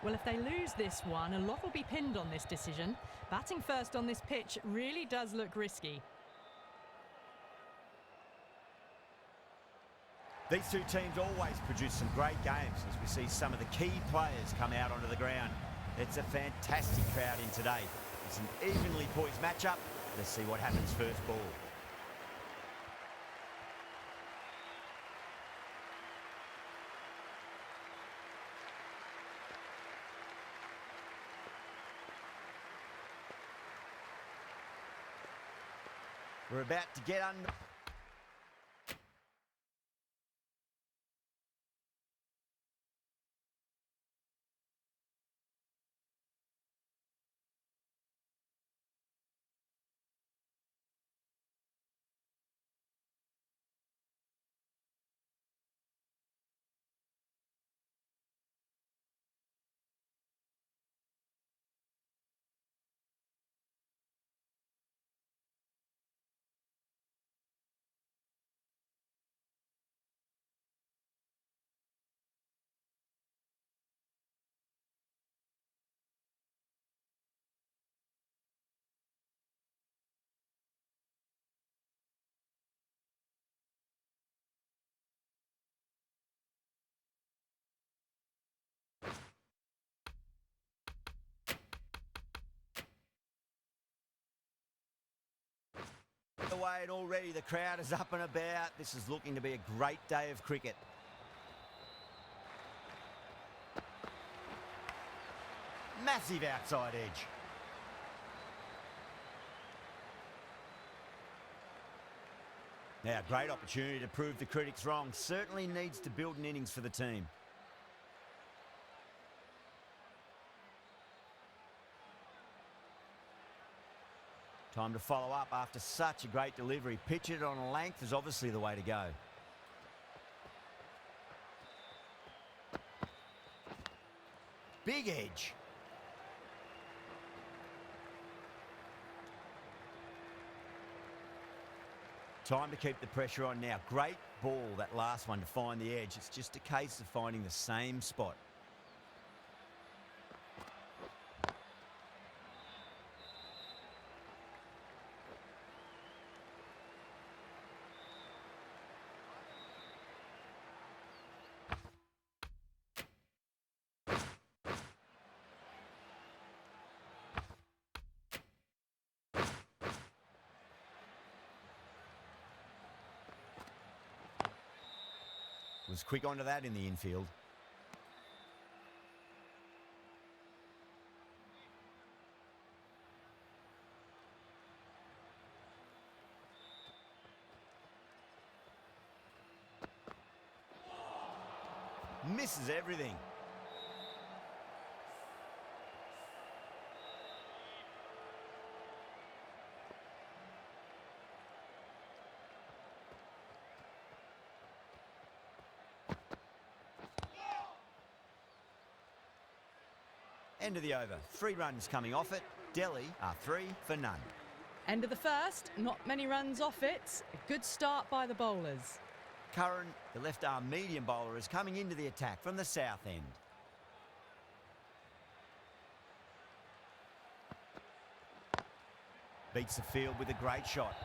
Well, if they lose this one, a lot will be pinned on this decision. Batting first on this pitch really does look risky. These two teams always produce some great games as we see some of the key players come out onto the ground. It's a fantastic crowd in today. It's an evenly poised matchup. Let's see what happens first ball. We're about to get under... away, and already the crowd is up and about. This is looking to be a great day of cricket. Massive outside edge. Now, great opportunity to prove the critics wrong. Certainly needs to build an innings for the team. Time to follow up after such a great delivery. Pitch it on a length is obviously the way to go. Big edge. Time to keep the pressure on now. Great ball, that last one, to find the edge. It's just a case of finding the same spot. Was quick onto that in the infield. Misses everything. End of the over. 3 runs coming off it. Delhi are 3 for none. End of the first, not many runs off it. A good start by the bowlers. Curran, the left-arm medium bowler, is coming into the attack from the south end. Beats the field with a great shot.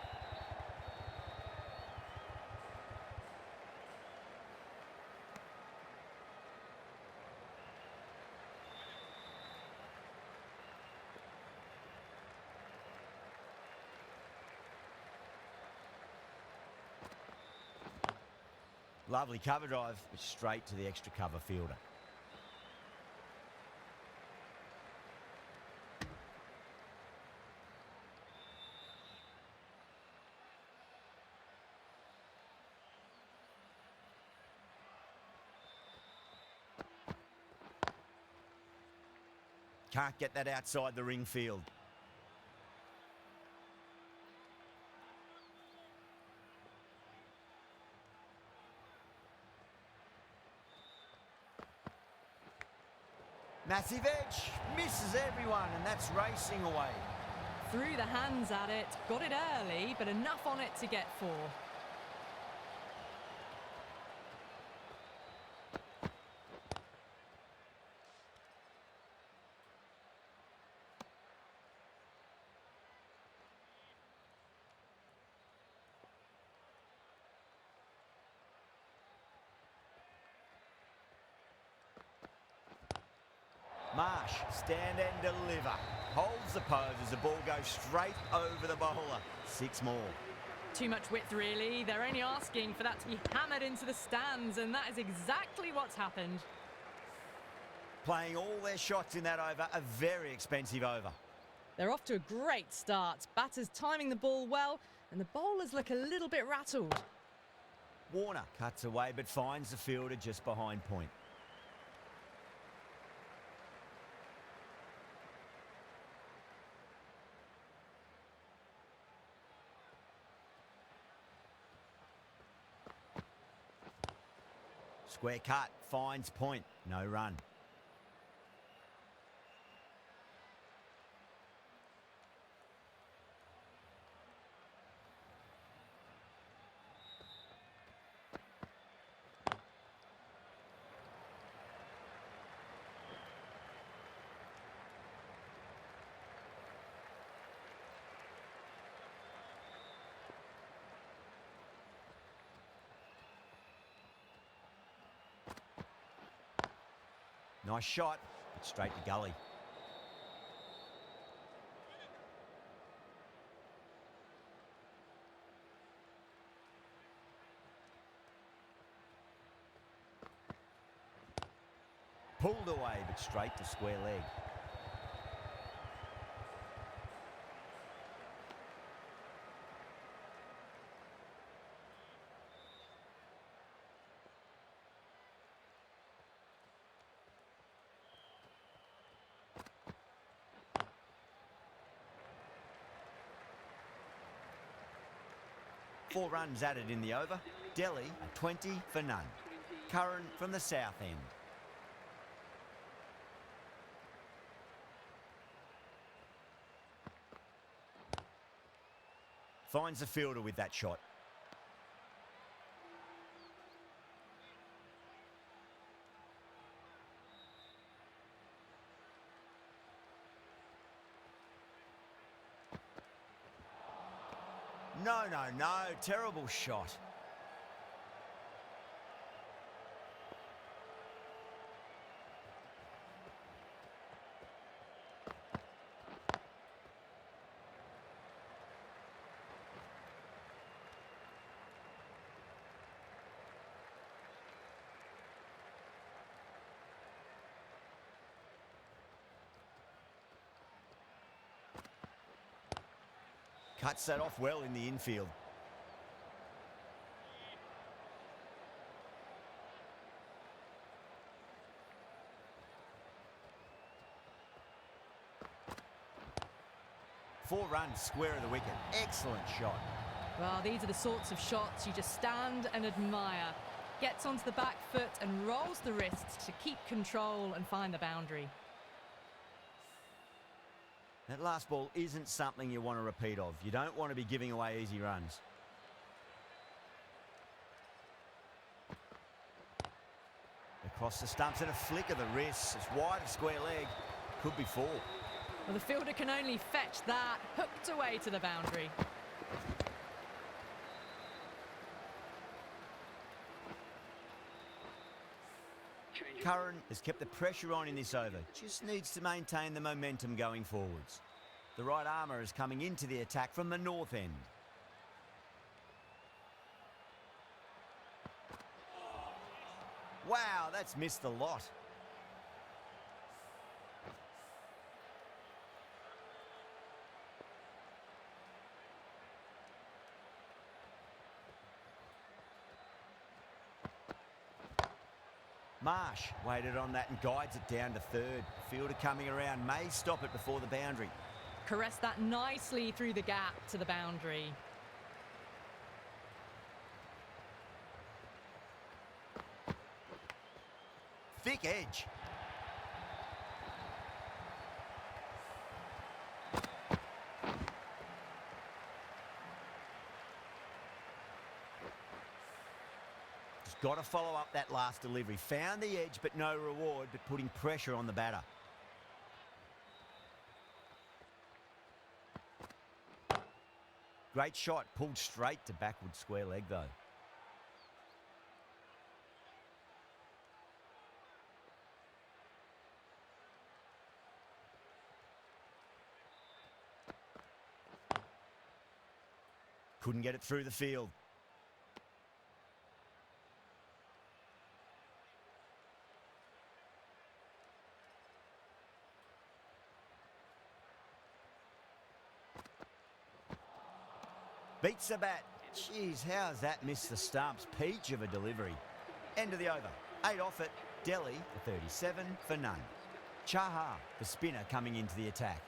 Lovely cover drive, which straight to the extra cover fielder. Can't get that outside the ring field. Massive edge, misses everyone, and that's racing away. Threw the hands at it, got it early, but enough on it to get 4. Marsh, stand and deliver. Holds the pose as the ball goes straight over the bowler. 6 more. Too much width, really. They're only asking for that to be hammered into the stands, and that is exactly what's happened. Playing all their shots in that over, a very expensive over. They're off to a great start. Batters timing the ball well, and the bowlers look a little bit rattled. Warner cuts away but finds the fielder just behind point. Square cut, finds point, no run. Nice shot, but straight to gully. Pulled away, but straight to square leg. Four runs added in the over. Delhi, 20 for none. Curran from the south end. Finds the fielder with that shot. No, no, no. Terrible shot. Cuts that off well in the infield. Four runs, square of the wicket. Excellent shot. Well, these are the sorts of shots you just stand and admire. Gets onto the back foot and rolls the wrists to keep control and find the boundary. That last ball isn't something you want to repeat of. You don't want to be giving away easy runs. Across the stumps and a flick of the wrists. It's wide of square leg. Could be 4. Well, the fielder can only fetch that, hooked away to the boundary. Curran has kept the pressure on in this over. Just needs to maintain the momentum going forwards. The right armour is coming into the attack from the north end. Wow, that's missed the lot. Marsh waited on that and guides it down to third. Fielder coming around may stop it before the boundary. Caressed that nicely through the gap to the boundary. Thick edge. Got to follow up that last delivery. Found the edge, but no reward, but putting pressure on the batter. Great shot, pulled straight to backward square leg, though. Couldn't get it through the field. Beats the bat. Jeez, how's that missed the stumps? Peach of a delivery. End of the over. 8 off it. Delhi for 37 for none. Chaha, the spinner, coming into the attack.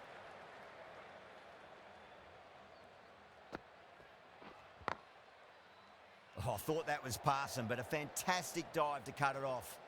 Oh, I thought that was passing, but a fantastic dive to cut it off.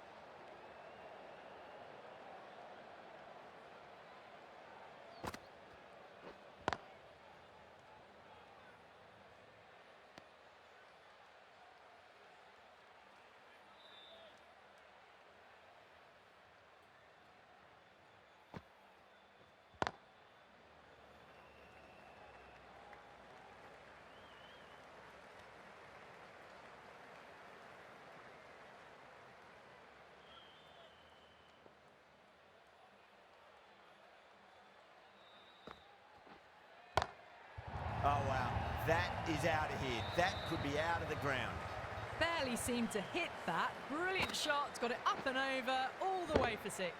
Oh, wow. That is out of here. That could be out of the ground. Barely seemed to hit that. Brilliant shot. Got it up and over, all the way for 6.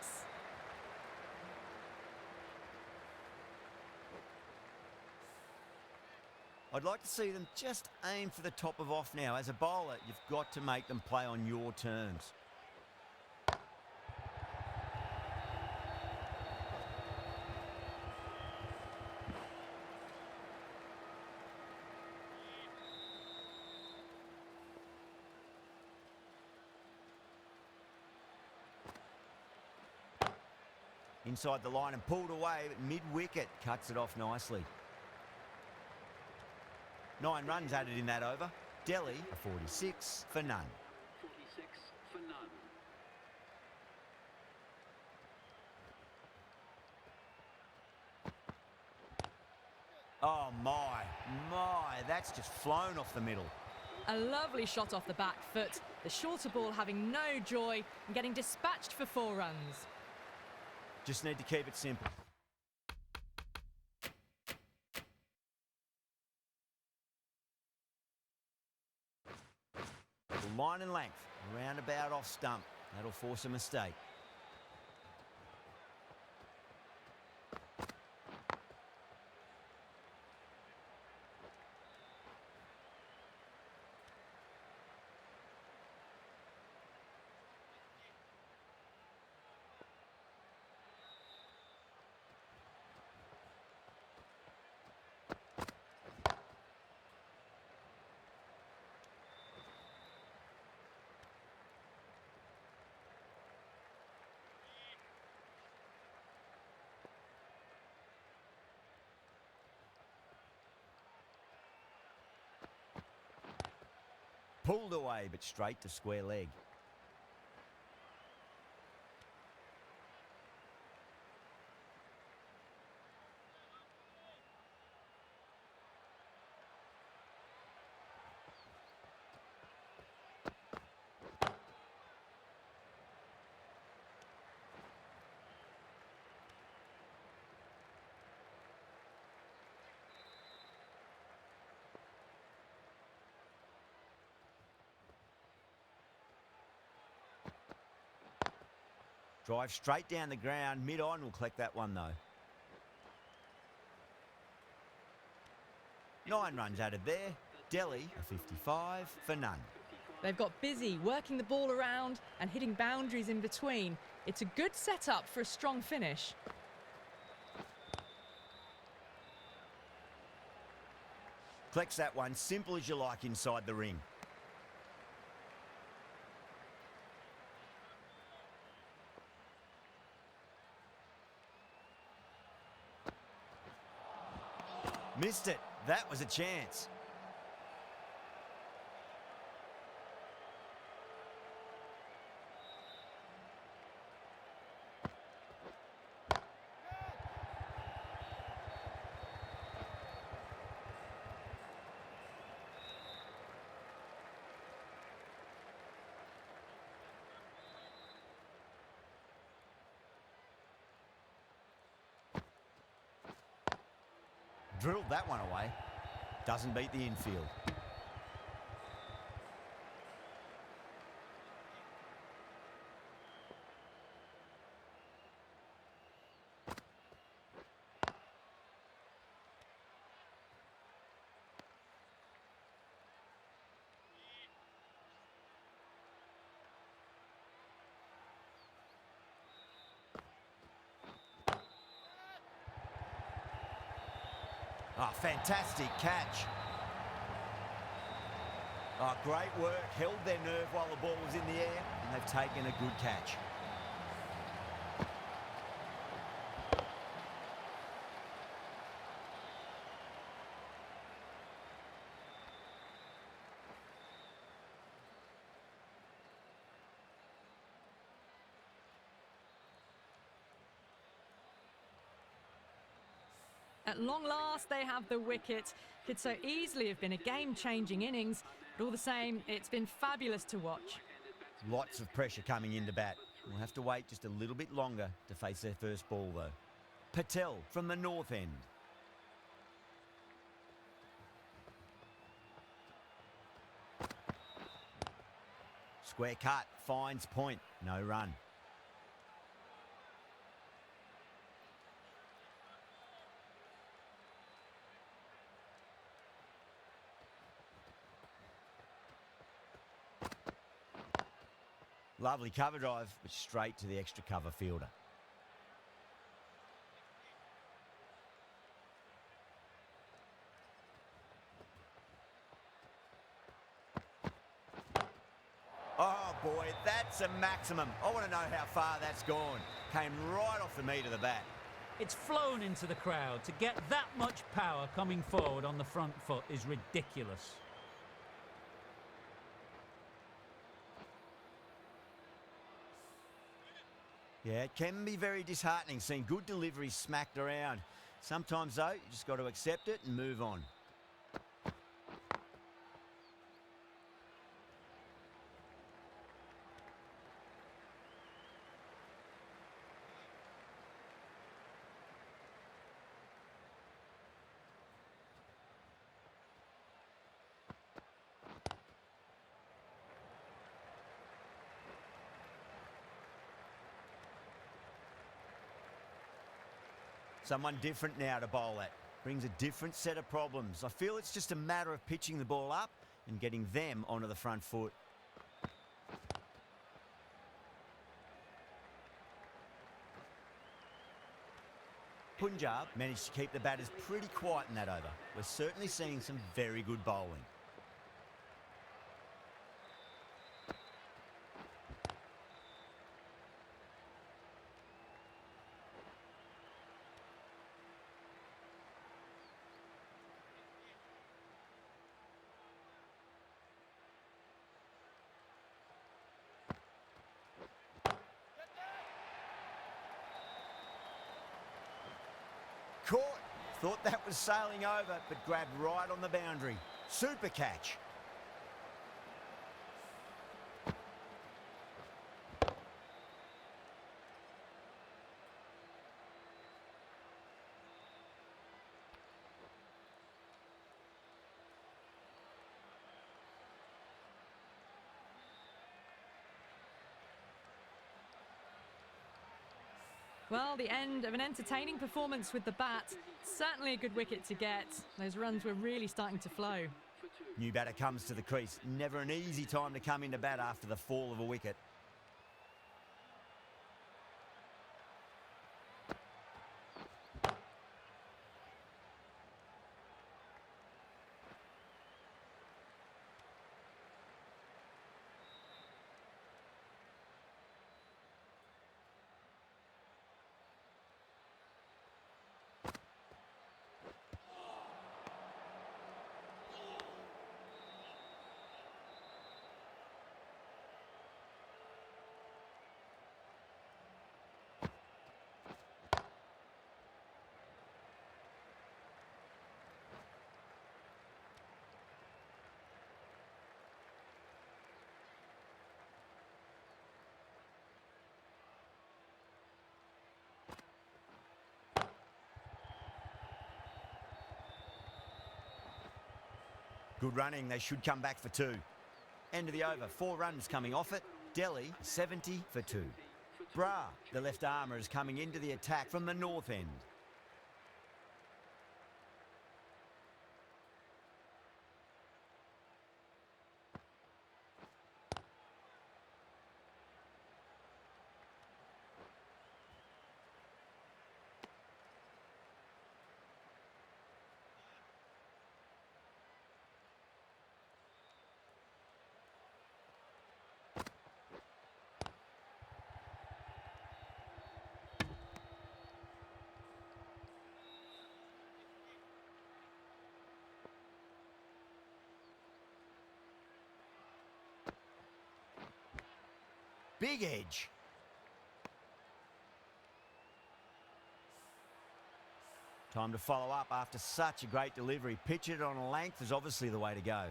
I'd like to see them just aim for the top of off now. As a bowler, you've got to make them play on your terms. Inside the line and pulled away, but mid-wicket cuts it off nicely. 9 runs added in that over. Delhi, a 46 for none. 46 for none. Oh, my, that's just flown off the middle. A lovely shot off the back foot. The shorter ball having no joy and getting dispatched for 4 runs. Just need to keep it simple. Line and length, roundabout off stump. That'll force a mistake. Pulled away, but straight to square leg. Drive straight down the ground, mid-on, will collect that one though. 9 runs added there. Delhi, a 55 for none. They've got busy working the ball around and hitting boundaries in between. It's a good setup for a strong finish. Collects that one, simple as you like inside the ring. Missed it. That was a chance. Drilled that one away. Doesn't beat the infield. Oh, fantastic catch. Oh, great work. Held their nerve while the ball was in the air, and they've taken a good catch. At long last, they have the wicket. Could so easily have been a game-changing innings, but all the same, it's been fabulous to watch. Lots of pressure coming in to bat. We'll have to wait just a little bit longer to face their first ball, though. Patel from the north end. Square cut, finds point, no run. Lovely cover drive, but straight to the extra cover fielder. Oh boy, that's a maximum. I want to know how far that's gone. Came right off the meat of the bat. It's flown into the crowd. To get that much power coming forward on the front foot is ridiculous. Yeah, it can be very disheartening seeing good deliveries smacked around. Sometimes, though, you just got to accept it and move on. Someone different now to bowl at. Brings a different set of problems. I feel it's just a matter of pitching the ball up and getting them onto the front foot. Punjab managed to keep the batters pretty quiet in that over. We're certainly seeing some very good bowling. Caught. Thought that was sailing over, but grabbed right on the boundary. Super catch. Well, the end of an entertaining performance with the bat. Certainly a good wicket to get. Those runs were really starting to flow. New batter comes to the crease. Never an easy time to come into bat after the fall of a wicket. Good running. They should come back for 2. End of the over. 4 runs coming off it. Delhi, 70 for 2. Bra, the left armour, is coming into the attack from the north end. Big edge. Time to follow up after such a great delivery. Pitch it on a length is obviously the way to go.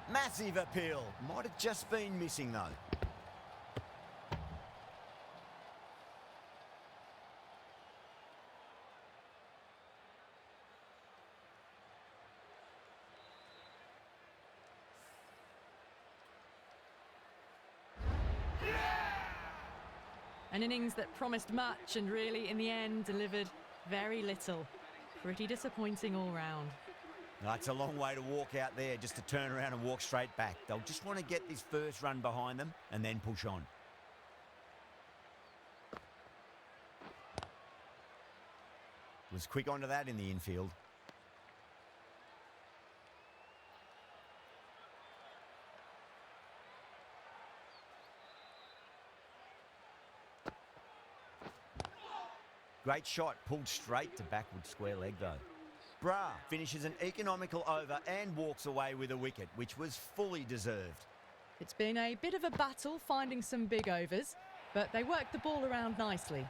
Massive appeal. Might have just been missing though. An innings that promised much and really, in the end, delivered very little. Pretty disappointing all round. That's a long way to walk out there just to turn around and walk straight back. They'll just want to get this first run behind them and then push on. Was quick onto that in the infield. Great shot, pulled straight to backward square leg though. Bra finishes an economical over and walks away with a wicket, which was fully deserved. It's been a bit of a battle finding some big overs, but they worked the ball around nicely.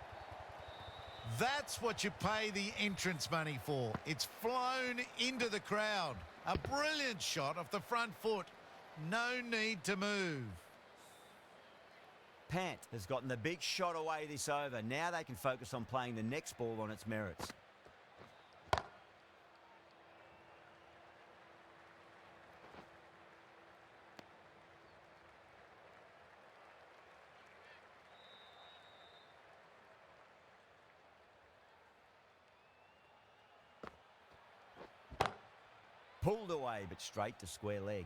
That's what you pay the entrance money for. It's flown into the crowd. A brilliant shot off the front foot. No need to move. Pant has gotten the big shot away this over. Now they can focus on playing the next ball on its merits. Pulled away, but straight to square leg.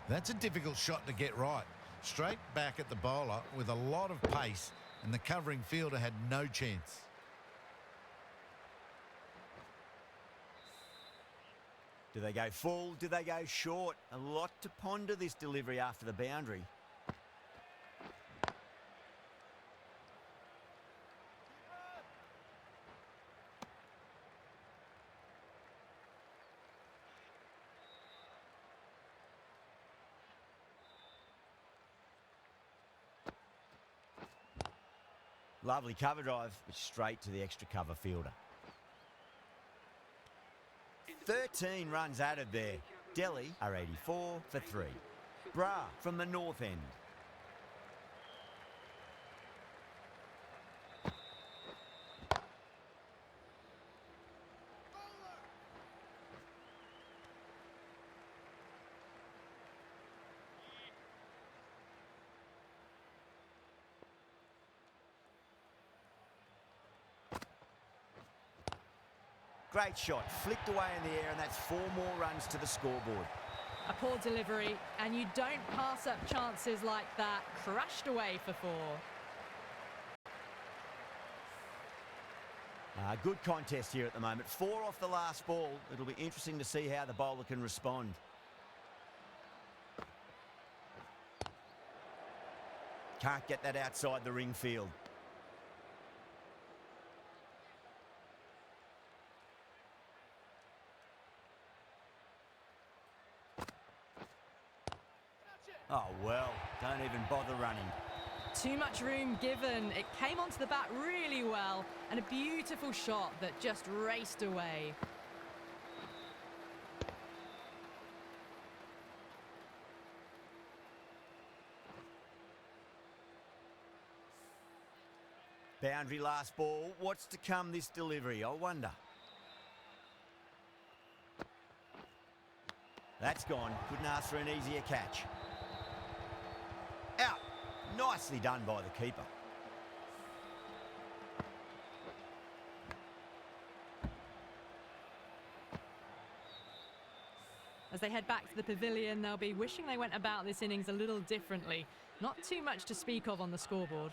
That's a difficult shot to get right. Straight back at the bowler with a lot of pace, and the covering fielder had no chance. Do they go full? Do they go short? A lot to ponder this delivery after the boundary. Lovely cover drive, but straight to the extra cover fielder. 13 runs added there. Delhi are 84 for 3. Bra from the north end. Great shot, flicked away in the air, and that's 4 more runs to the scoreboard. A poor delivery, and you don't pass up chances like that. Crashed away for 4. Good contest here at the moment. 4 off the last ball. It'll be interesting to see how the bowler can respond. Can't get that outside the ring field. Oh, well, don't even bother running. Not too much room given. It came onto the bat really well, and a beautiful shot that just raced away. Boundary last ball. What's to come this delivery, I wonder. That's gone. Couldn't ask for an easier catch. Out. Nicely done by the keeper. As they head back to the pavilion, they'll be wishing they went about this innings a little differently. Not too much to speak of on the scoreboard.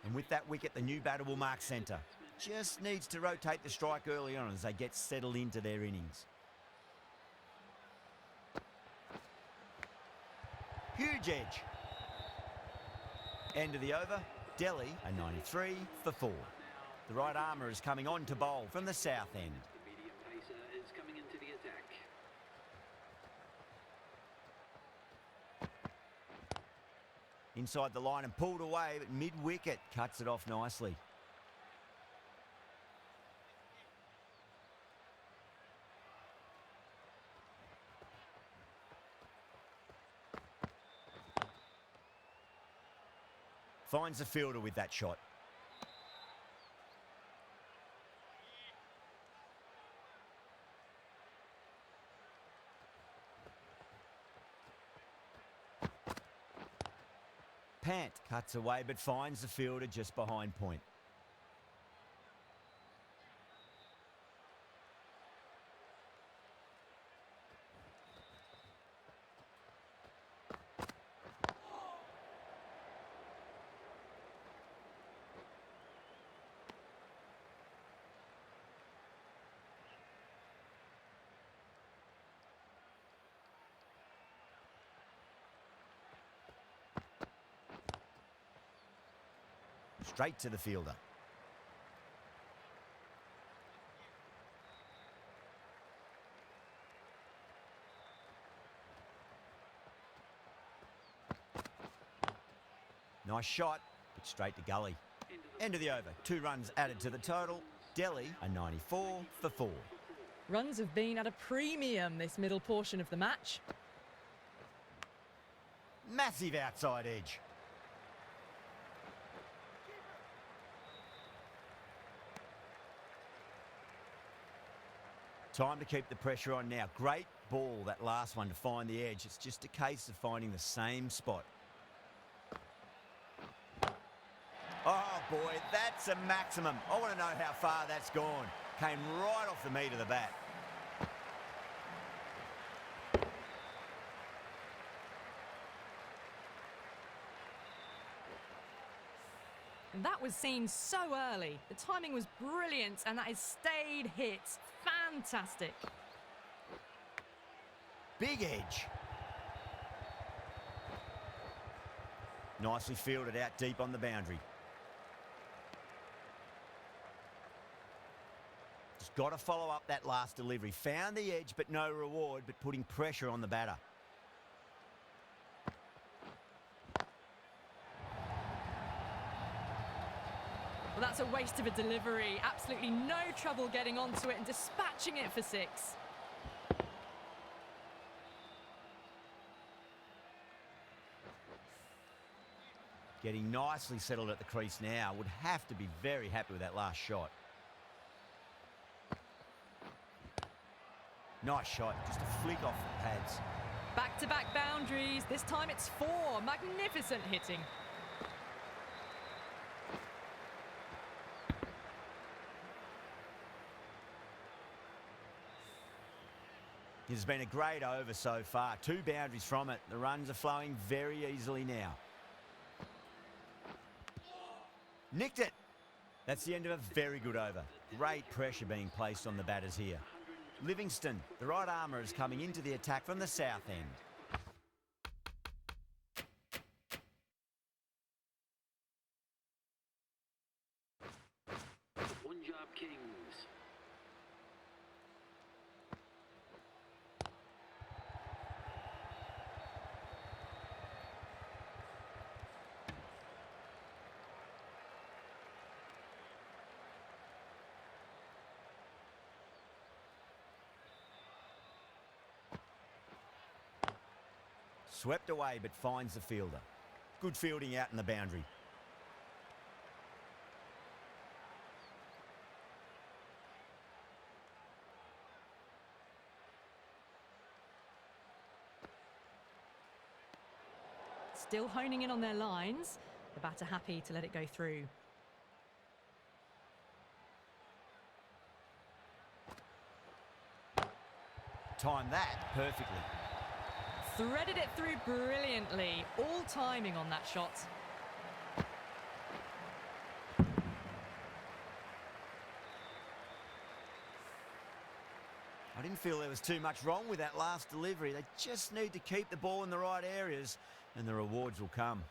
And with that wicket, the new batter will mark centre. Just needs to rotate the strike early on as they get settled into their innings. Huge edge. End of the over. Delhi, a 93 for 4. The right armour is coming on to bowl from the south end. The medium pacer is coming into the attack. Inside the line and pulled away, but mid-wicket cuts it off nicely. Finds the fielder with that shot. Pant cuts away but finds the fielder just behind point. Straight to the fielder. Nice shot, but straight to gully. End of the over. 2 runs added to the total. Delhi, a 94 for 4. Runs have been at a premium this middle portion of the match. Massive outside edge. Time to keep the pressure on now. Great ball, that last one, to find the edge. It's just a case of finding the same spot. Oh, boy, that's a maximum. I want to know how far that's gone. Came right off the meat of the bat. And that was seen so early. The timing was brilliant, and that is stayed hit. Fantastic. Big edge. Nicely fielded out deep on the boundary. Just got to follow up that last delivery. Found the edge, but no reward, but putting pressure on the batter. Well, that's a waste of a delivery. Absolutely no trouble getting onto it and dispatching it for 6. Getting nicely settled at the crease now. Would have to be very happy with that last shot. Nice shot, just a flick off the pads. Back-to-back boundaries. This time it's 4. Magnificent hitting. It's been a great over so far. 2 boundaries from it. The runs are flowing very easily now. Nicked it. That's the end of a very good over. Great pressure being placed on the batters here. Livingston, the right armour, is coming into the attack from the south end. Punjab Kings. Swept away, but finds the fielder. Good fielding out in the boundary. Still honing in on their lines. The batter happy to let it go through. Timed that perfectly. Threaded it through brilliantly. All timing on that shot. I didn't feel there was too much wrong with that last delivery. They just need to keep the ball in the right areas and the rewards will come.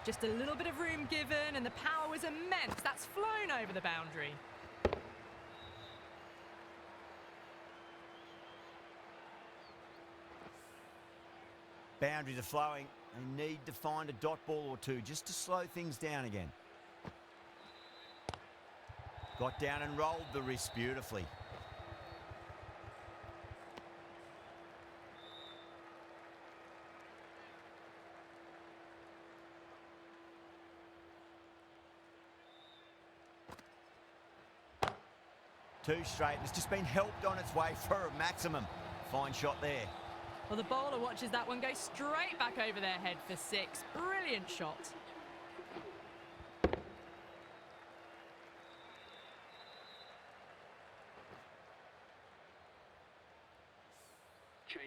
Just a little bit of room given and the power was immense. That's flown over the boundary. Boundaries are flowing. They need to find a dot ball or two just to slow things down again. Got down and rolled the wrist beautifully. Two straight. It's just been helped on its way for a maximum. Fine shot there. Well, the bowler watches that one go straight back over their head for 6. Brilliant shot.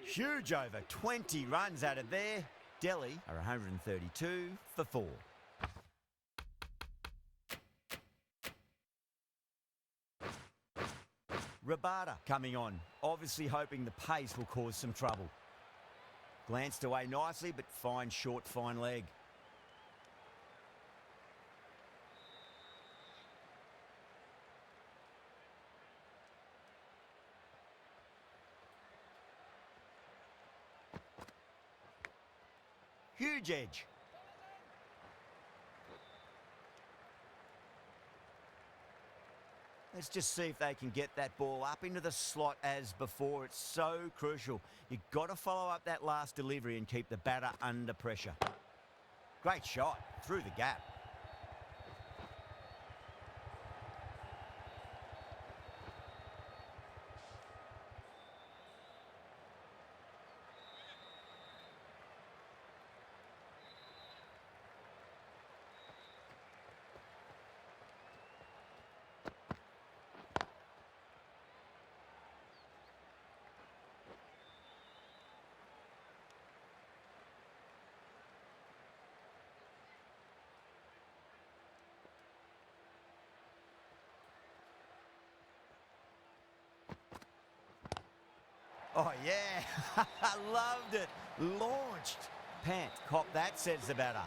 Huge over. 20 runs out of there. Delhi are 132 for 4. Rabada coming on, obviously hoping the pace will cause some trouble. Glanced away nicely, but fine short, fine leg. Huge edge. Let's just see if they can get that ball up into the slot as before. It's so crucial. You've got to follow up that last delivery and keep the batter under pressure. Great shot through the gap. Oh, yeah. I loved it. Launched. Pant. Cop that, says the batter.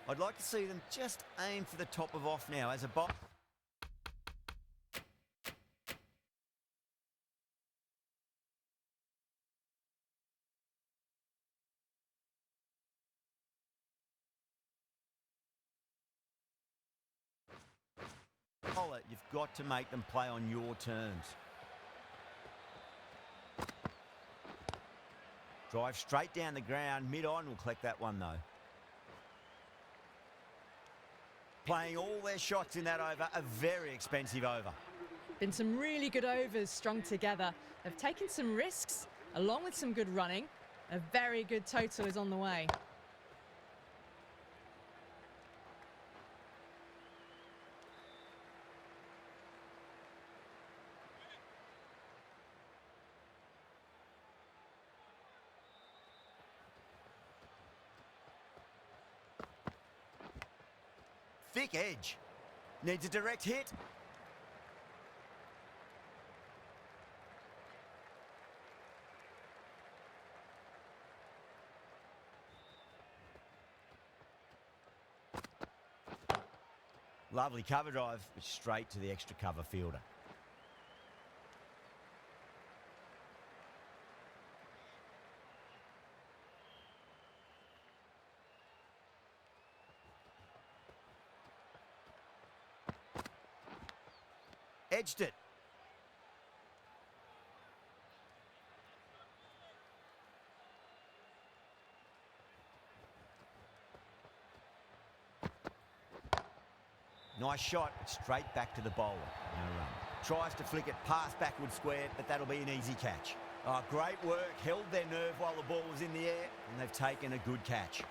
I'd like to see them just aim for the top of off now as a box. You've got to make them play on your terms. Drive straight down the ground. Mid-on will collect that one, though. Playing all their shots in that over, a very expensive over. Been some really good overs strung together. They've taken some risks, along with some good running. A very good total is on the way. Thick edge. Needs a direct hit. Lovely cover drive, but straight to the extra cover fielder. Edged it. Nice shot, but straight back to the bowler. No run. Tries to flick it past backward square, but that'll be an easy catch. Oh, great work. Held their nerve while the ball was in the air, and they've taken a good catch.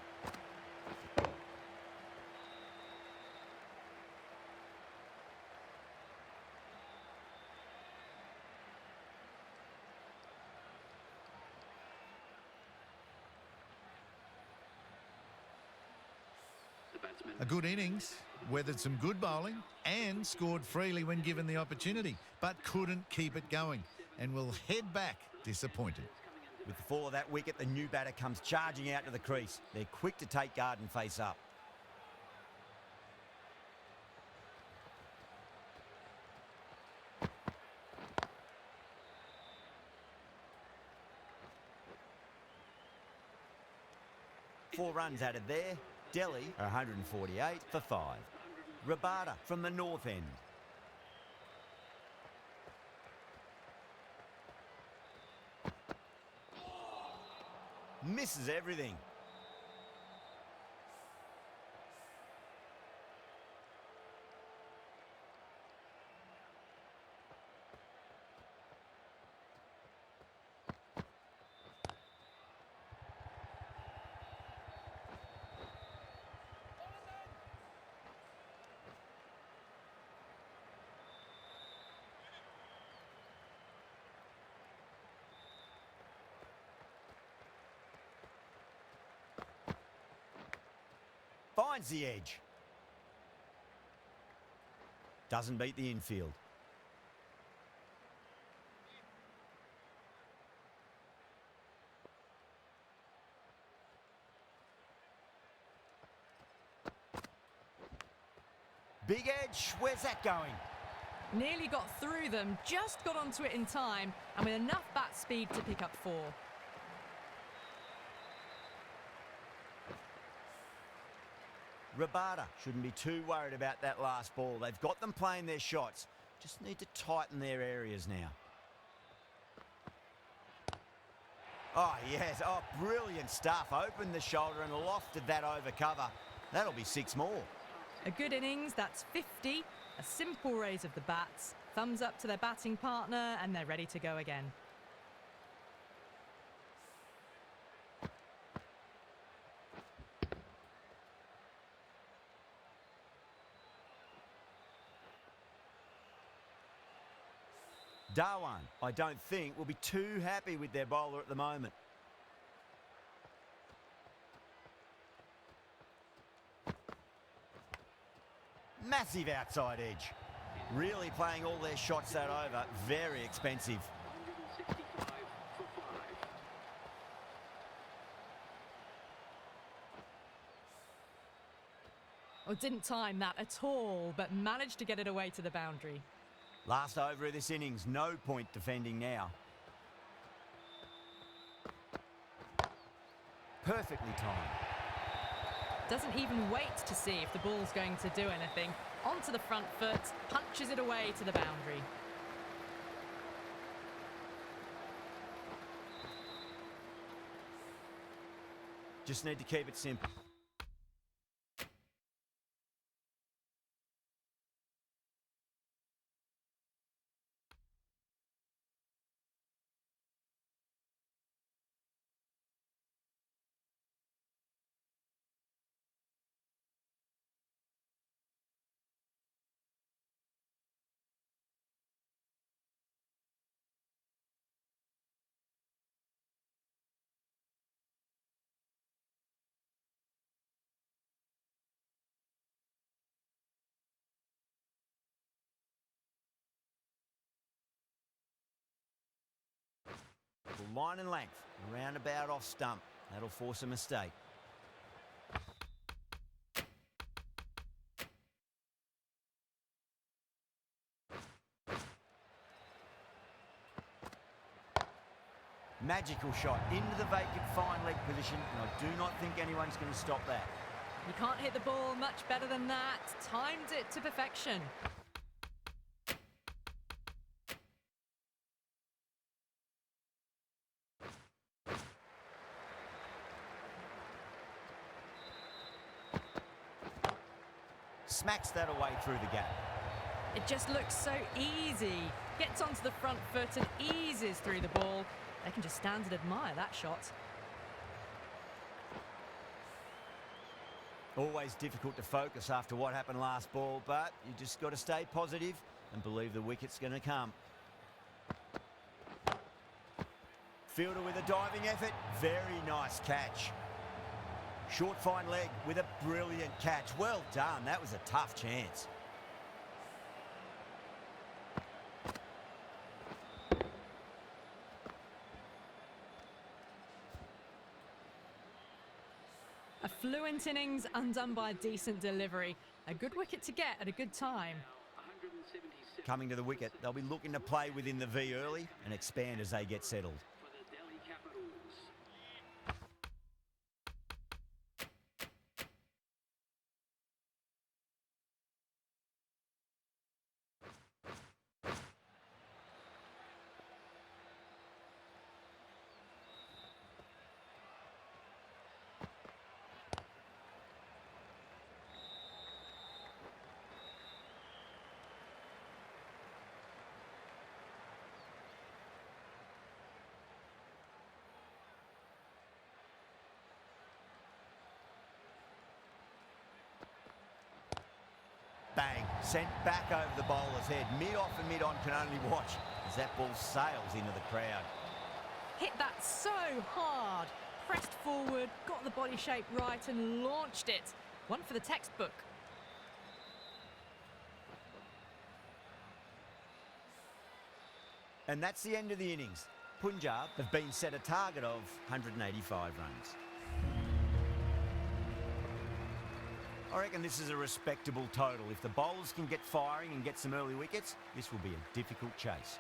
The batsman. A good innings, weathered some good bowling and scored freely when given the opportunity, but couldn't keep it going and will head back disappointed. With the fall of that wicket, the new batter comes charging out to the crease. They're quick to take guard and face up. Four runs added there. Delhi are 148 for 5. Rabada from the north end. Misses everything. Finds the edge. Doesn't beat the infield. Big edge. Where's that going? Nearly got through them, just got onto it in time, and with enough bat speed to pick up 4. Rabada shouldn't be too worried about that last ball. They've got them playing their shots. Just need to tighten their areas now. Oh, yes. Oh, brilliant stuff. Opened the shoulder and lofted that over cover. That'll be 6 more. A good innings, that's 50. A simple raise of the bats. Thumbs up to their batting partner, and they're ready to go again. Dhawan, I don't think, will be too happy with their bowler at the moment. Massive outside edge. Really playing all their shots that over. Very expensive. 165 for 5. Oh, didn't time that at all, but managed to get it away to the boundary. Last over of this innings, no point defending now. Perfectly timed. Doesn't even wait to see if the ball's going to do anything. Onto the front foot, punches it away to the boundary. Just need to keep it simple. Line and length, roundabout off stump. That'll force a mistake. Magical shot into the vacant fine leg position, and I do not think anyone's going to stop that. You can't hit the ball much better than that. Timed it to perfection. smacks that away through the gap. It just looks so easy. Gets onto the front foot and eases through the ball. They can just stand and admire that shot. Always difficult to focus after what happened last ball, but you just got to stay positive and believe the wicket's going to come. Fielder with a diving effort. Very nice catch. Short fine leg with a brilliant catch. Well done. That was a tough chance. A fluent innings undone by a decent delivery. A good wicket to get at a good time. 177 Coming to the wicket, they'll be looking to play within the V early and expand as they get settled. for the Delhi Capitals. Bang, sent back over the bowler's head. Mid-off and mid-on can only watch as that ball sails into the crowd. Hit that so hard. Pressed forward, got the body shape right and launched it. One for the textbook. And that's the end of the innings. Punjab have been set a target of 185 runs. I reckon this is a respectable total. If the bowlers can get firing and get some early wickets, this will be a difficult chase.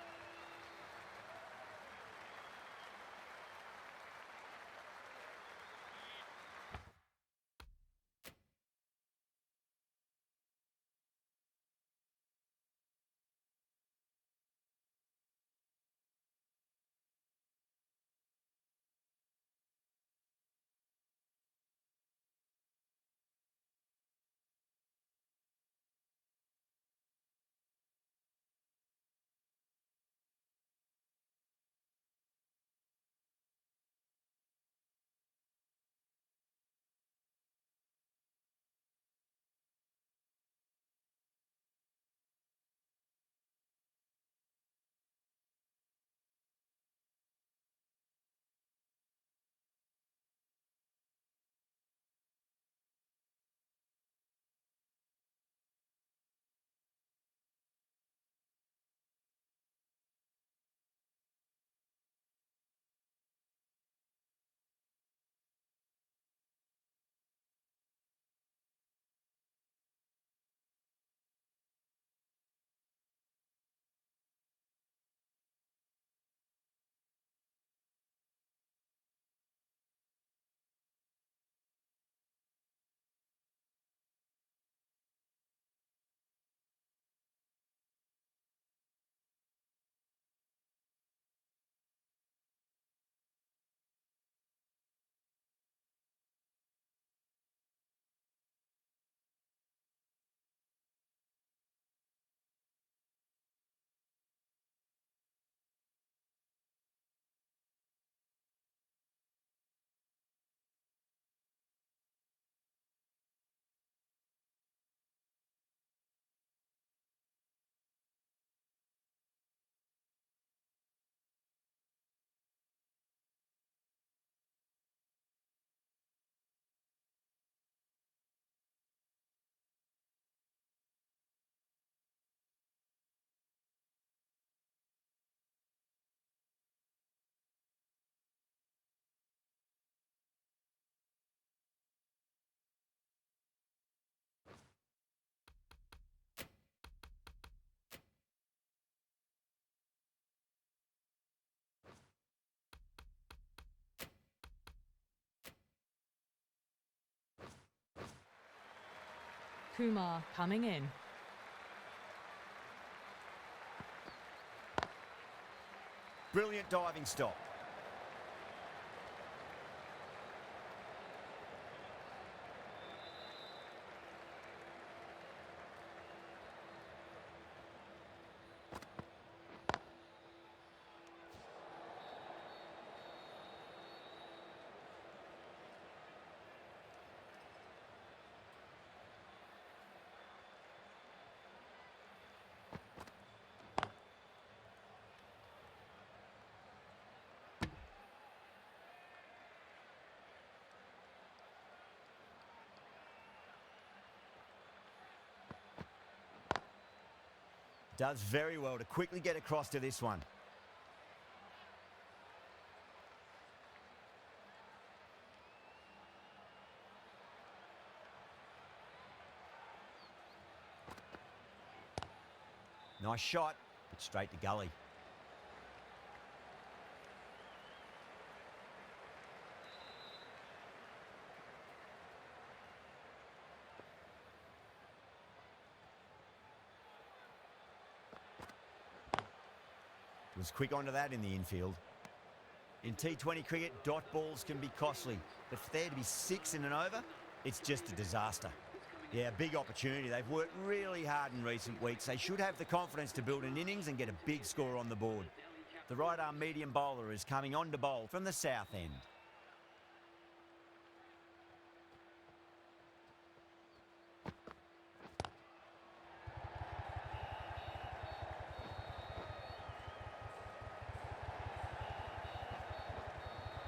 Kumar coming in. Brilliant diving stop. Does very well to quickly get across to this one. Nice shot, but straight to gully. Was quick onto that in the infield. In T20 cricket, dot balls can be costly, but for there to be 6 in an over, it's just a disaster. Yeah, big opportunity. They've worked really hard in recent weeks. They should have the confidence to build an innings and get a big score on the board. The right-arm medium bowler is coming on to bowl from the south end.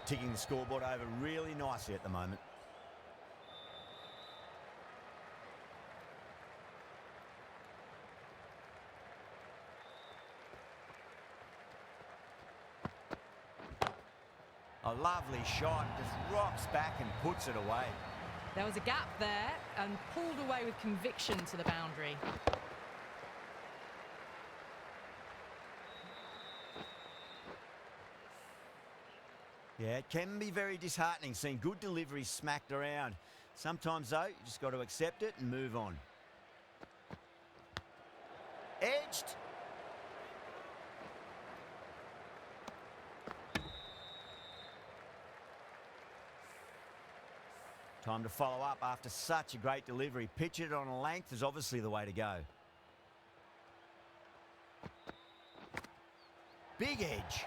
Ticking the scoreboard over really nicely at the moment. A lovely shot, just rocks back and puts it away. There was a gap there and pulled away with conviction to the boundary. Yeah, it can be very disheartening seeing good deliveries smacked around. Sometimes, though, you just got to accept it and move on. Edged. Time to follow up after such a great delivery. Pitch it on a length is obviously the way to go. Big edge.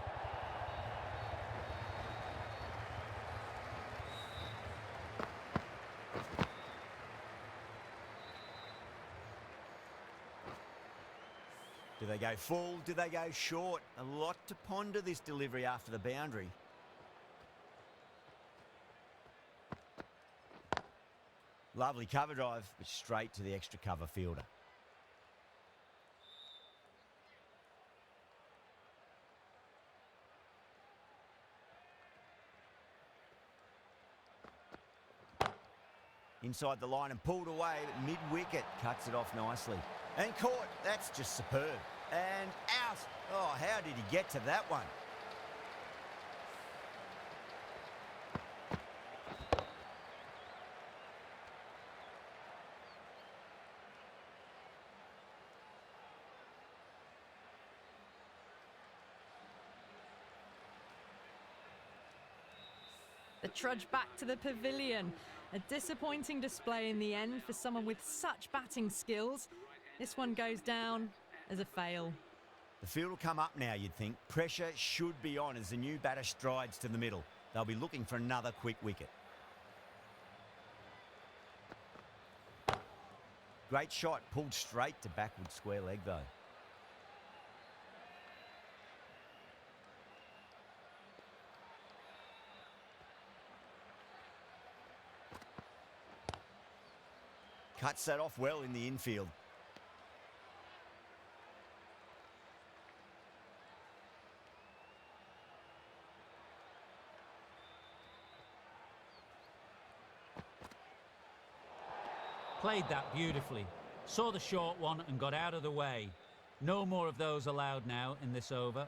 Do they go full? Do they go short? A lot to ponder this delivery after the boundary. Lovely cover drive, but straight to the extra cover fielder. Inside the line and pulled away, but mid-wicket cuts it off nicely. And caught, that's just superb. And out. Oh, how did he get to that one? The trudge back to the pavilion. A disappointing display in the end for someone with such batting skills. This one goes down as a fail. The field will come up now, you'd think. Pressure should be on as the new batter strides to the middle. They'll be looking for another quick wicket. Great shot, pulled straight to backward square leg though. Cuts that off well in the infield. Played that beautifully. Saw the short one and got out of the way. No more of those allowed now in this over.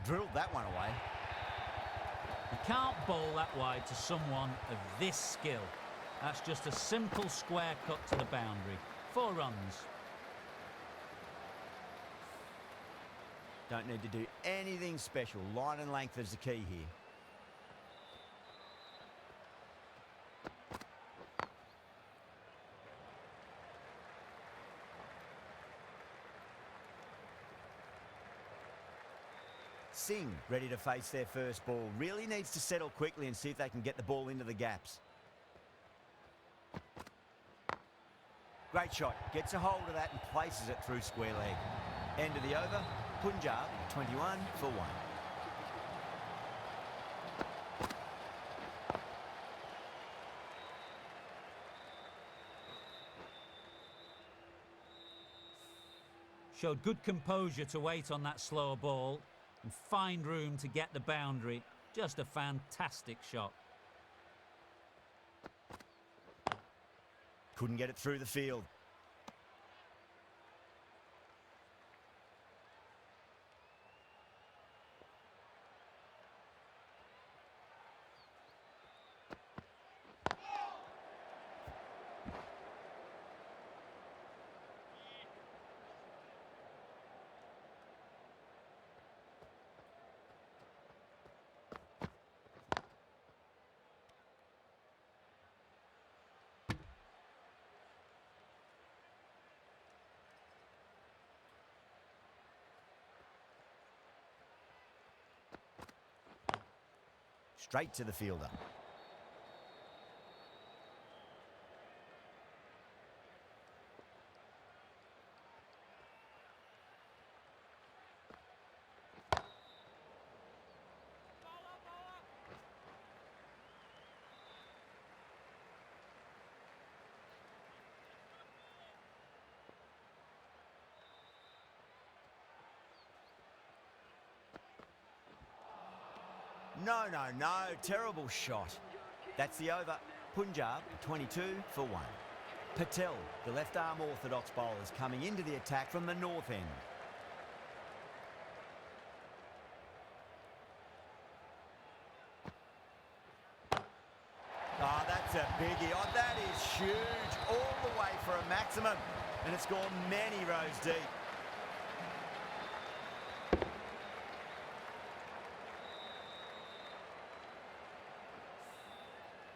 Drilled that one away. You can't bowl that wide to someone of this skill. That's just a simple square cut to the boundary. 4 runs. Don't need to do anything special. Line and length is the key here. Singh ready to face their first ball. Really needs to settle quickly and see if they can get the ball into the gaps. Great shot. Gets a hold of that and places it through square leg. End of the over. Punjab 21 for 1. Showed good composure to wait on that slow ball and find room to get the boundary. Just a fantastic shot. Couldn't get it through the field. Straight to the fielder. No, no, no. Terrible shot. That's the over. Punjab 22 for 1. Patel, the left-arm orthodox bowler, is coming into the attack from the north end. Oh, that's a biggie. Oh, that is huge. All the way for a maximum. And it's gone many rows deep.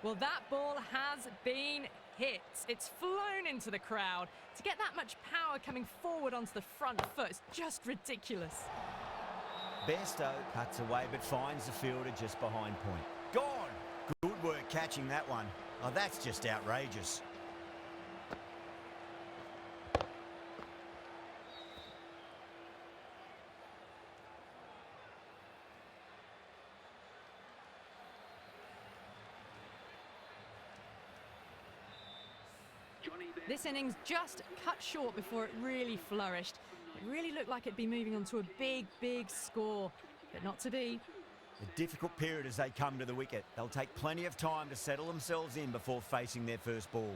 Well, that ball has been hit. It's flown into the crowd. To get that much power coming forward onto the front foot is just ridiculous. Bairstow cuts away but finds the fielder just behind point. Gone! Good work catching that one. Oh, that's just outrageous. This innings just cut short before it really flourished. It really looked like it'd be moving on to a big, big score, but not to be. A difficult period as they come to the wicket. They'll take plenty of time to settle themselves in before facing their first ball.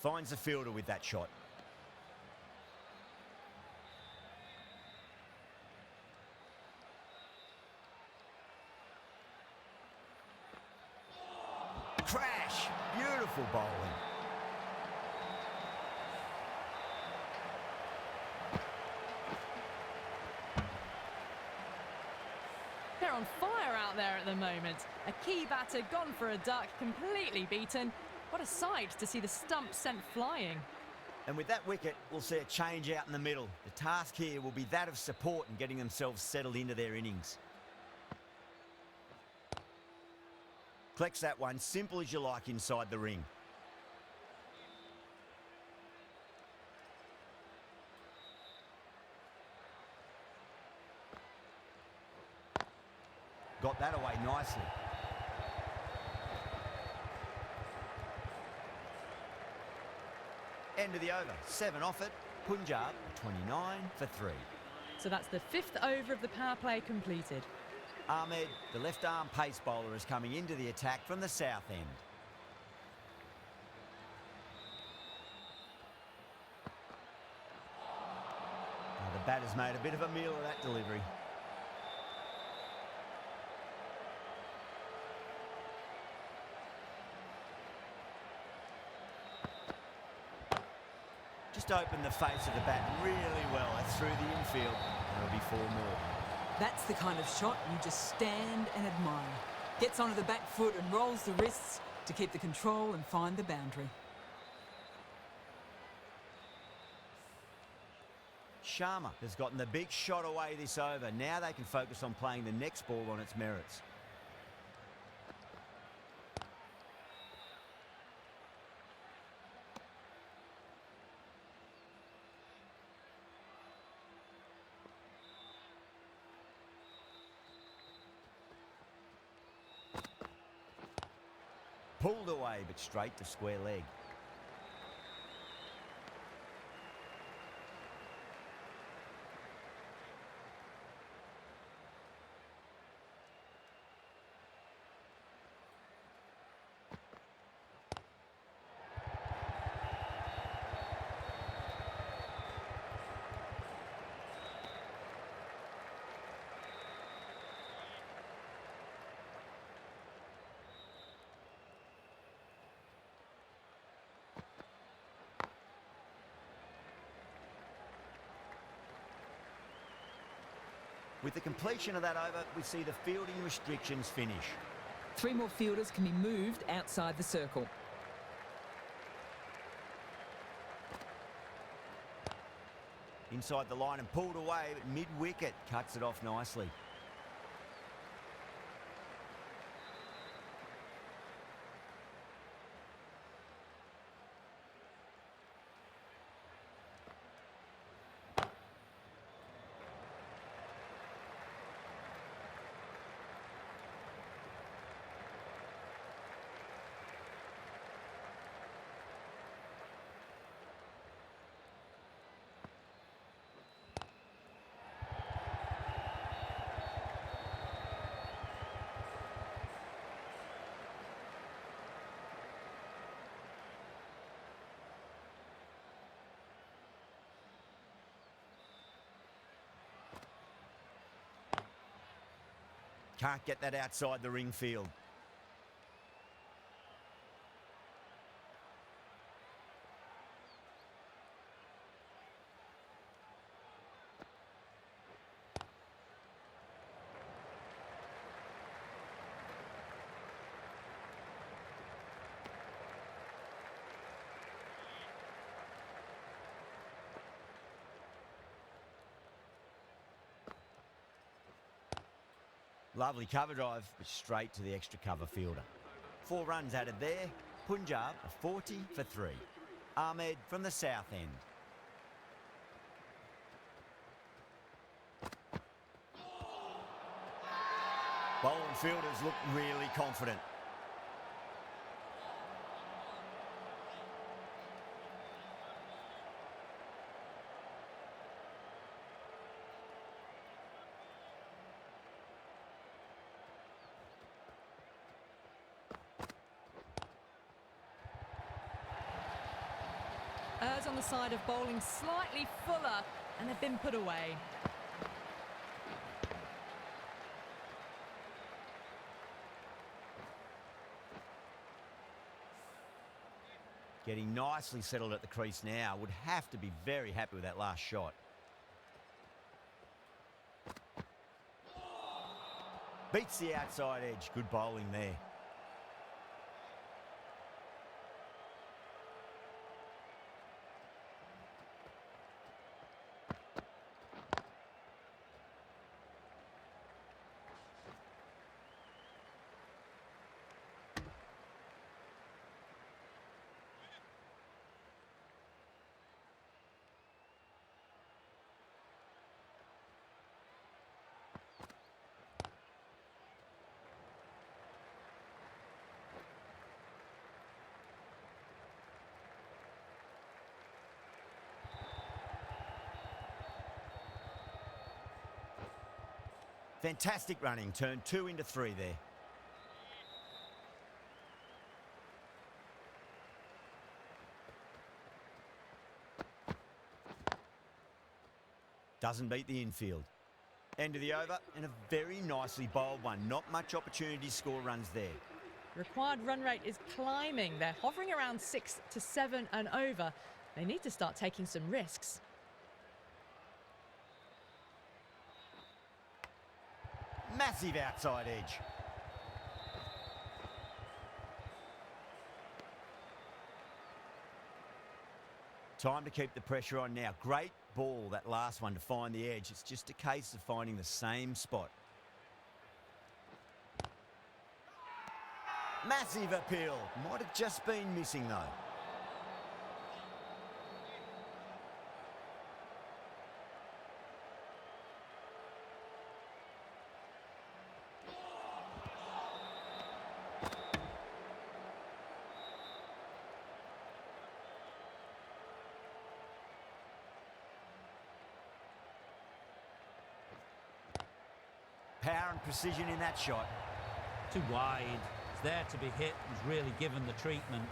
Finds the fielder with that shot. Crash! Beautiful bowling. They're on fire out there at the moment. A key batter gone for a duck, completely beaten. What a sight to see the stump sent flying. And with that wicket, we'll see a change out in the middle. The task here will be that of support and getting themselves settled into their innings. Collects that one, simple as you like, inside the ring. Got that away nicely. End of the over. 7 off it. Punjab 29 for 3. So that's the 5th over of the power play completed. Ahmed, the left-arm pace bowler, is coming into the attack from the south end. Now the batter's made a bit of a meal of that delivery. Just opened the face of the bat really well. That's through the infield. There'll be 4 more. That's the kind of shot you just stand and admire. Gets onto the back foot and rolls the wrists to keep the control and find the boundary. Sharma has gotten the big shot away this over. Now they can focus on playing the next ball on its merits. Pulled away, but straight to square leg. With the completion of that over, we see the fielding restrictions finish. 3 more fielders can be moved outside the circle. Inside the line and pulled away, but mid-wicket cuts it off nicely. Can't get that outside the ring field. Lovely cover drive, but straight to the extra cover fielder. 4 runs added there. Punjab a 40 for 3. Ahmed from the south end. Bowling fielders look really confident. Errs on the side of bowling slightly fuller, and they've been put away. Getting nicely settled at the crease now. Would have to be very happy with that last shot. Beats the outside edge. Good bowling there. Fantastic running, turned 2 into 3 there. Doesn't beat the infield. End of the over, and a very nicely bowled one. Not much opportunity to score runs there. Required run rate is climbing. They're hovering around 6 to 7 and over. They need to start taking some risks. Massive outside edge. Time to keep the pressure on now. Great ball, that last one, to find the edge. It's just a case of finding the same spot. Massive appeal. Might have just been missing though. power and precision in that shot. Too wide. It's there to be hit. He's really given the treatment.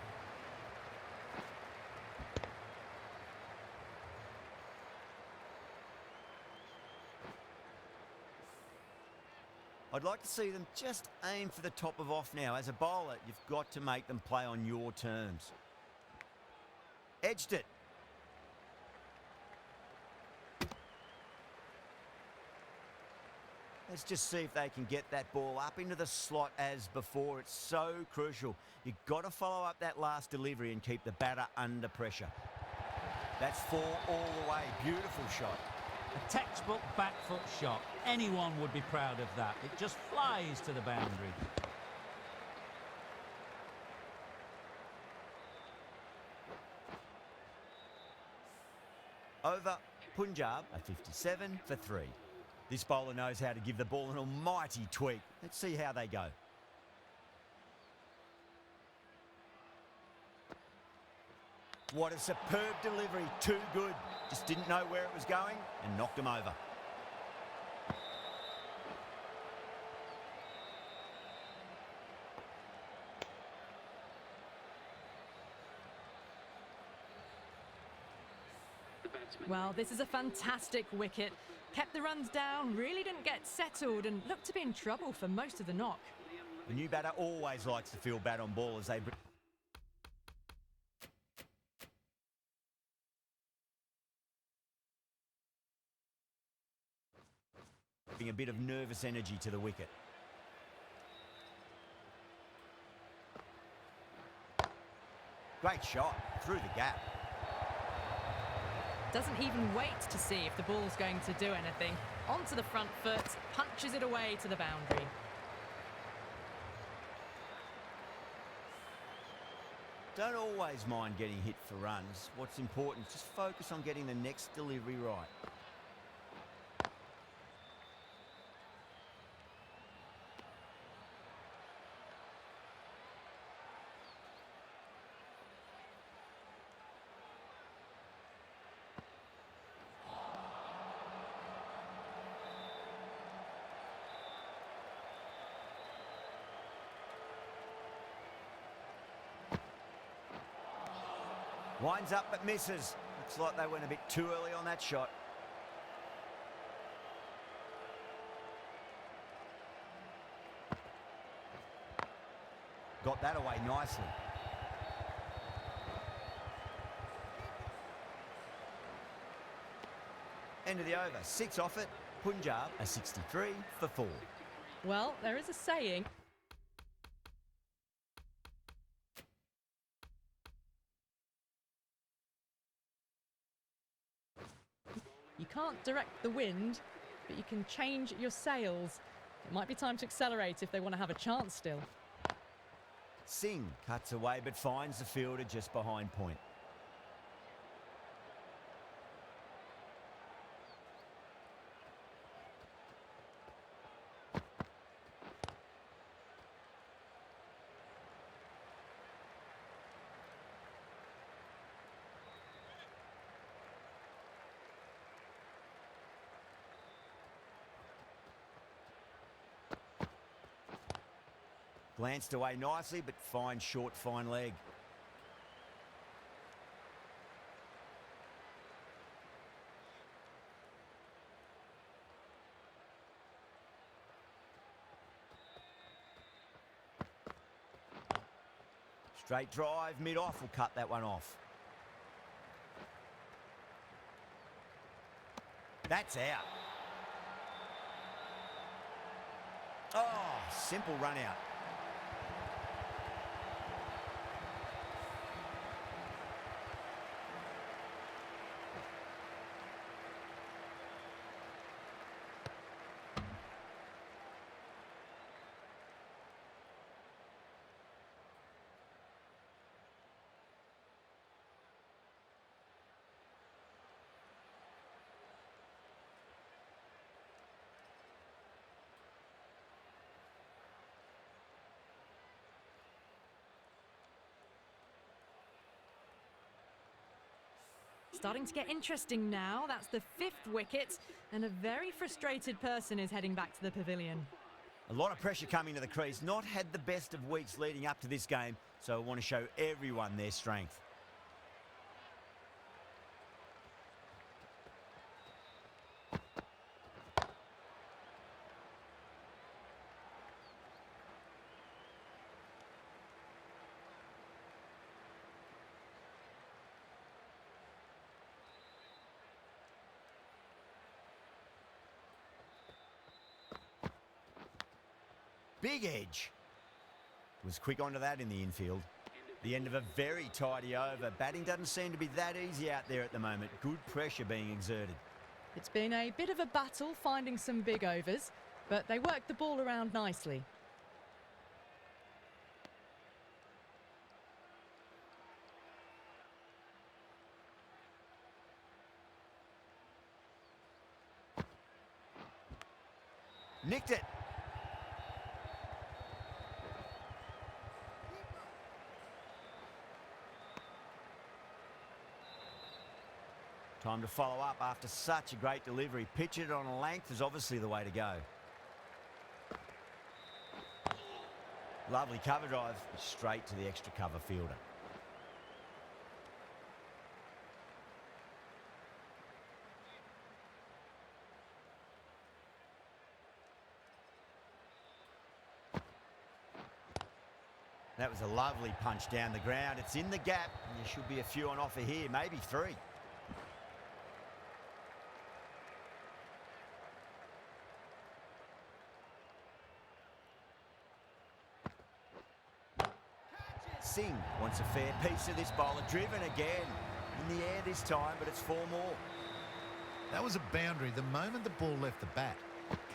I'd like to see them just aim for the top of off now. As a bowler, you've got to make them play on your terms. Edged it. Let's just see if they can get that ball up into the slot as before. It's so crucial. You've got to follow up that last delivery and keep the batter under pressure. That's 4 all the way. Beautiful shot. A textbook back foot shot. Anyone would be proud of that. It just flies to the boundary. Over Punjab, a 57 for 3. This bowler knows how to give the ball an almighty tweak. Let's see how they go. What a superb delivery. Too good. Just didn't know where it was going and knocked him over. The batsman. Well, this is a fantastic wicket. Kept the runs down, really didn't get settled and looked to be in trouble for most of the knock. The new batter always likes to feel bad on ball as they... bring a bit of nervous energy to the wicket. Great shot through the gap. Doesn't even wait to see if the ball's going to do anything. Onto the front foot, punches it away to the boundary. Don't always mind getting hit for runs. What's important is just focus on getting the next delivery right. Winds up but misses. Looks like they went a bit too early on that shot. Got that away nicely. End of the over. 6 off it. Punjab a 63 for 4. Well, there is a saying. You can't direct the wind, but you can change your sails. It might be time to accelerate if they want to have a chance still. Singh cuts away but finds the fielder just behind point. Glanced away nicely, but fine short, fine leg. Straight drive, mid-off will cut that one off. That's out. Oh, simple run out. starting to get interesting now. That's the 5th wicket, and a very frustrated person is heading back to the pavilion. A lot of pressure coming to the crease. Not had the best of weeks leading up to this game, so I want to show everyone their strength. Big edge. Was quick onto that in the infield. The end of a very tidy over. Batting doesn't seem to be that easy out there at the moment. Good pressure being exerted. It's been a bit of a battle finding some big overs, but they worked the ball around nicely. Nicked it. Time to follow up after such a great delivery. Pitch it on a length is obviously the way to go. Lovely cover drive, straight to the extra cover fielder. That was a lovely punch down the ground. It's in the gap, and there should be a few on offer here, maybe 3. Singh wants a fair piece of this bowler. Driven again. In the air this time, but it's 4 more. That was a boundary the moment the ball left the bat.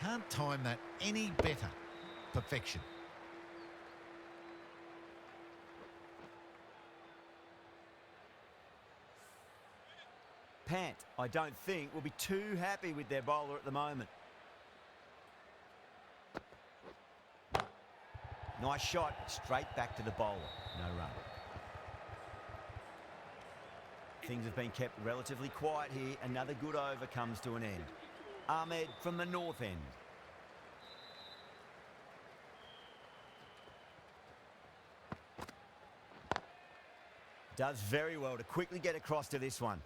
Can't time that any better. Perfection. Pant, I don't think, will be too happy with their bowler at the moment. Nice shot, straight back to the bowler. No run. Things have been kept relatively quiet here. Another good over comes to an end. Ahmed from the north end. Does very well to quickly get across to this one.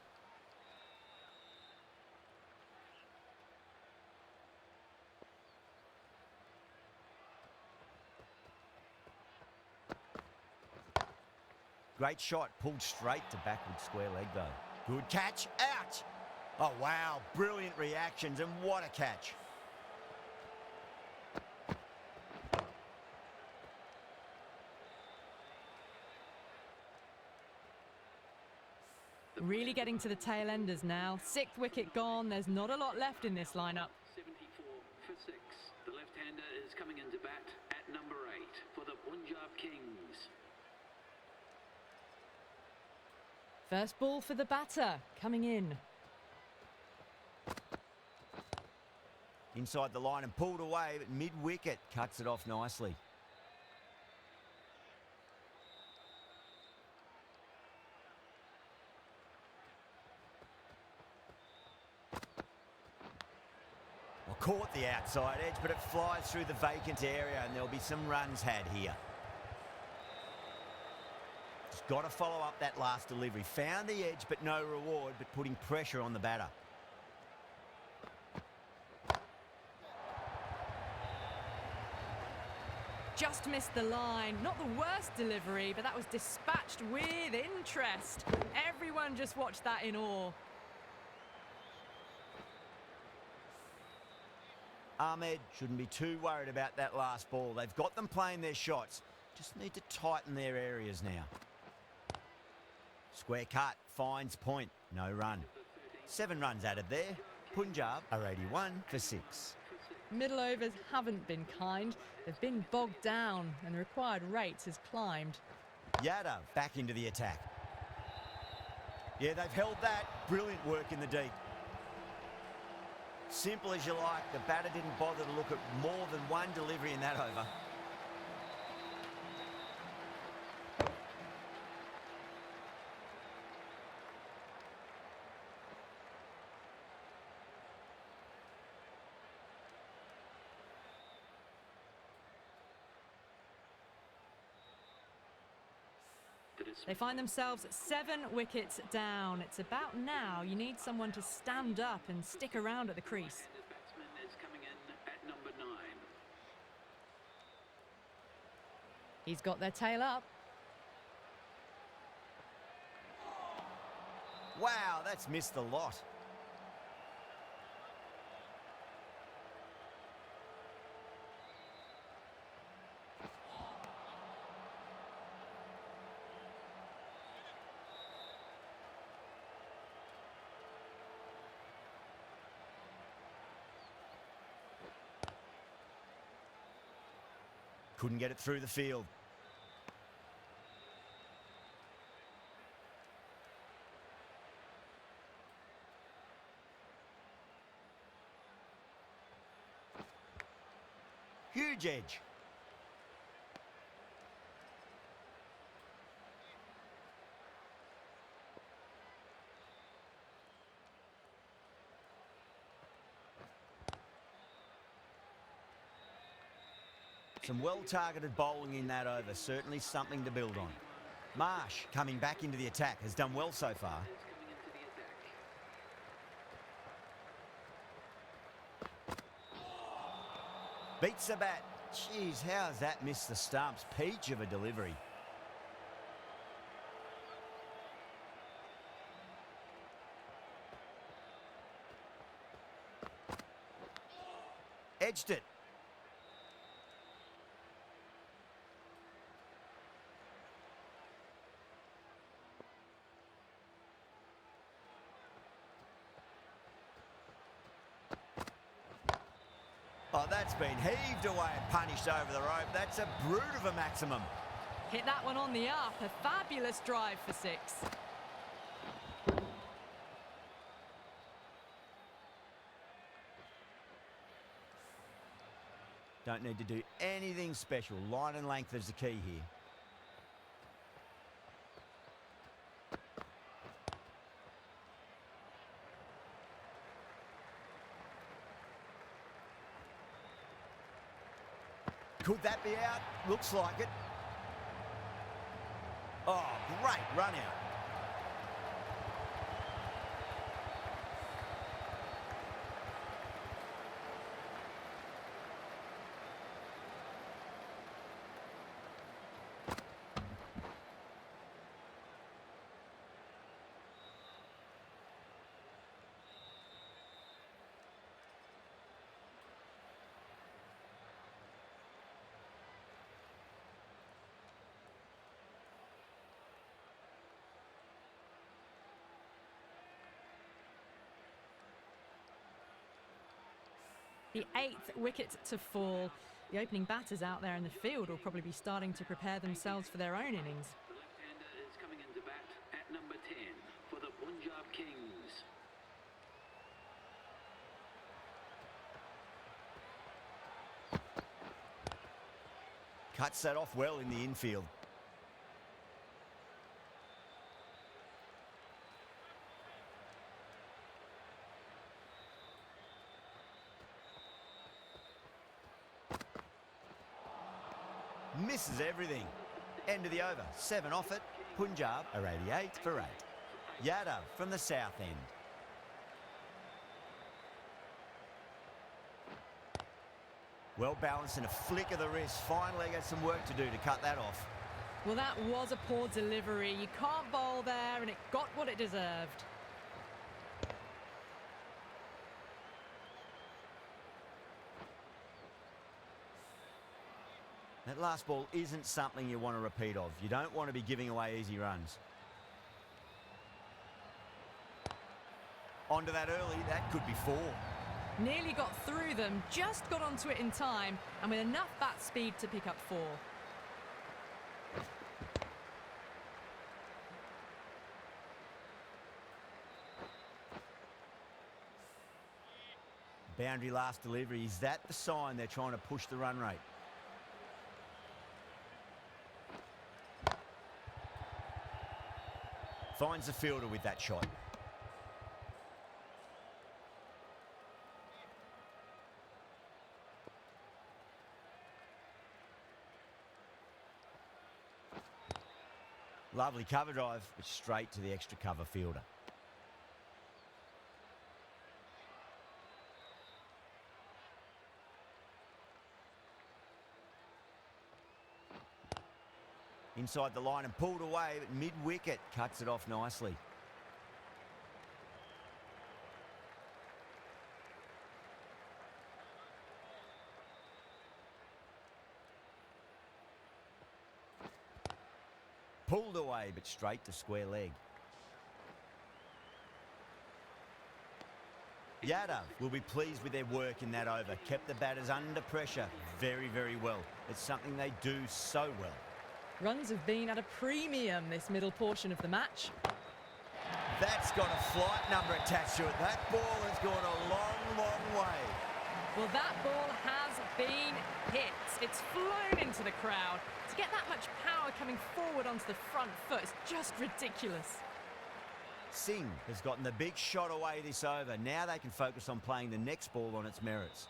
Great shot, pulled straight to backward square leg though. Good catch, out! Oh wow, brilliant reactions, and what a catch. Really getting to the tail enders now. 6th wicket gone, there's not a lot left in this lineup. 74 for 6. The left-hander is coming into bat at number 8 for the Punjab Kings. First ball for the batter, coming in. Inside the line and pulled away, but mid-wicket cuts it off nicely. Well, caught the outside edge, but it flies through the vacant area, and there'll be some runs had here. Just got to follow up that last delivery. Found the edge, but no reward, but putting pressure on the batter. Just missed the line. Not the worst delivery, but that was dispatched with interest. Everyone just watched that in awe. Ahmed shouldn't be too worried about that last ball. They've got them playing their shots. Just need to tighten their areas now. Square cut, finds point, no run. 7 runs added there. Punjab are 81 for 6. Middle overs haven't been kind. They've been bogged down and the required rate has climbed. Yadav back into the attack. Yeah, they've held that. Brilliant work in the deep. Simple as you like. The batter didn't bother to look at more than one delivery in that over. They find themselves 7 wickets down. It's about now you need someone to stand up and stick around at the crease. Batsman is coming in at number 9. He's got their tail up. Wow, that's missed the lot. Couldn't get it through the field. Huge edge. Some well-targeted bowling in that over, certainly something to build on. Marsh, coming back into the attack, has done well so far. Beats the bat. Jeez, how has that missed the stumps? Peach of a delivery. Edged it. Oh, that's been heaved away and punished over the rope. That's a brute of a maximum. Hit that one on the up. A fabulous drive for 6. Don't need to do anything special. Line and length is the key here. Could that be out? Looks like it. Oh, great run out. The 8th wicket to fall. The opening batters out there in the field will probably be starting to prepare themselves for their own innings. The left-hander is coming into bat at number 10 for the Punjab Kings. Cuts that off well in the infield. Misses everything. End of the over. 7 off it. Punjab are 88 for 8. Yadav from the south end. Well balanced and a flick of the wrist. Finally got some work to do to cut that off. Well, that was a poor delivery. You can't bowl there, and it got what it deserved. That last ball isn't something you want to repeat of. You don't want to be giving away easy runs. Onto that early, that could be 4. Nearly got through them, just got onto it in time, and with enough bat speed to pick up 4. Boundary last delivery. Is that the sign they're trying to push the run rate? Finds the fielder with that shot. Lovely cover drive, but straight to the extra cover fielder. Inside the line and pulled away, but mid-wicket cuts it off nicely. Pulled away, but straight to square leg. Yadav will be pleased with their work in that over. Kept the batters under pressure very, very well. It's something they do so well. Runs have been at a premium this middle portion of the match. That's got a flight number attached to it. That ball has gone a long, long way. Well, that ball has been hit. It's flown into the crowd. To get that much power coming forward onto the front foot is just ridiculous. Singh has gotten the big shot away this over. Now they can focus on playing the next ball on its merits.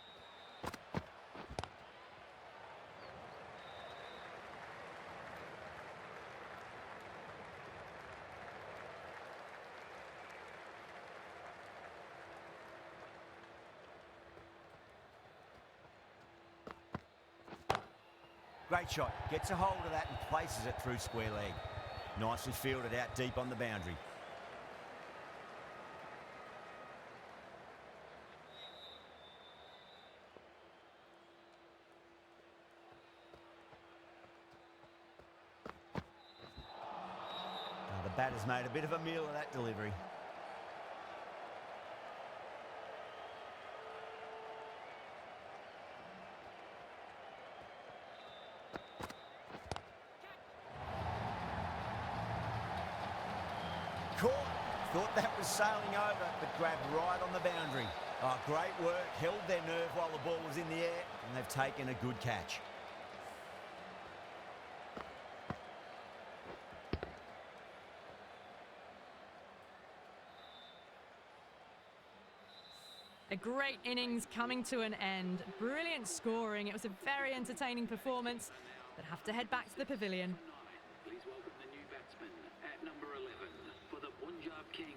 Great shot. Gets a hold of that and places it through square leg. Nicely fielded out deep on the boundary. The batter's made a bit of a meal of that delivery. Caught. Thought that was sailing over, but grabbed right on the boundary. Oh, great work. Held their nerve while the ball was in the air, and they've taken a good catch. A great innings coming to an end. Brilliant scoring. It was a very entertaining performance, but have to head back to the pavilion. Please welcome the new batsman at number 11 for the Punjab Kings.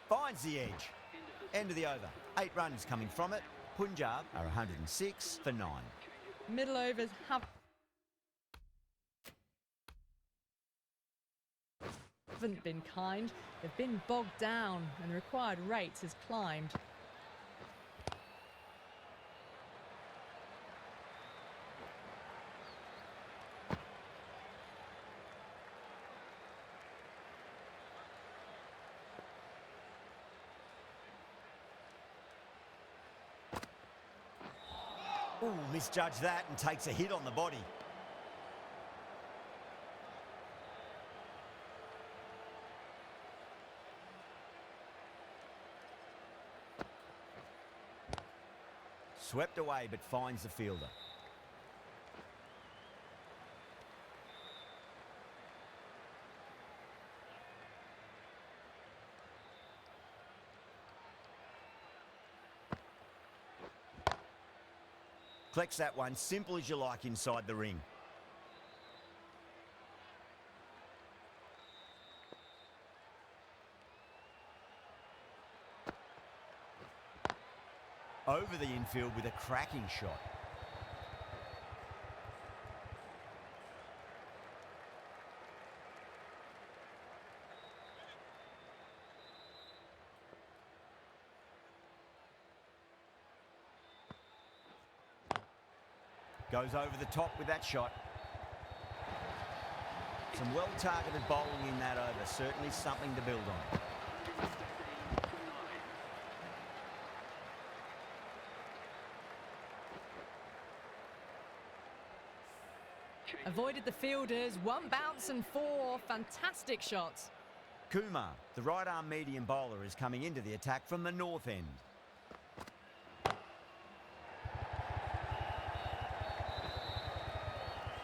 Finds the edge. End of the over. 8 runs coming from it. Punjab are 106 for 9. Middle overs haven't been kind. They've been bogged down and required rates has climbed. Ooh, misjudged that and takes a hit on the body. Swept away but finds the fielder. Collects that one, simple as you like inside the ring. over the infield with a cracking shot. Goes over the top with that shot. Some well-targeted bowling in that over. Certainly something to build on. Avoided the fielders, one bounce and four. Fantastic shots. Kumar, the right-arm medium bowler, is coming into the attack from the north end.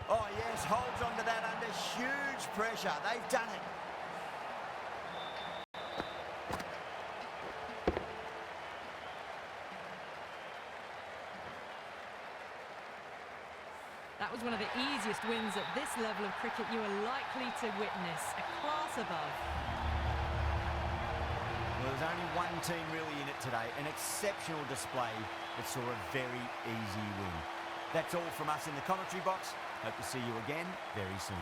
Oh, yes, holds on to that under huge pressure. They've done it. That was one of the easiest wins at this level of cricket you are likely to witness. A class above. Well, there's only one team really in it today. An exceptional display that saw a very easy win. That's all from us in the commentary box. Hope to see you again very soon.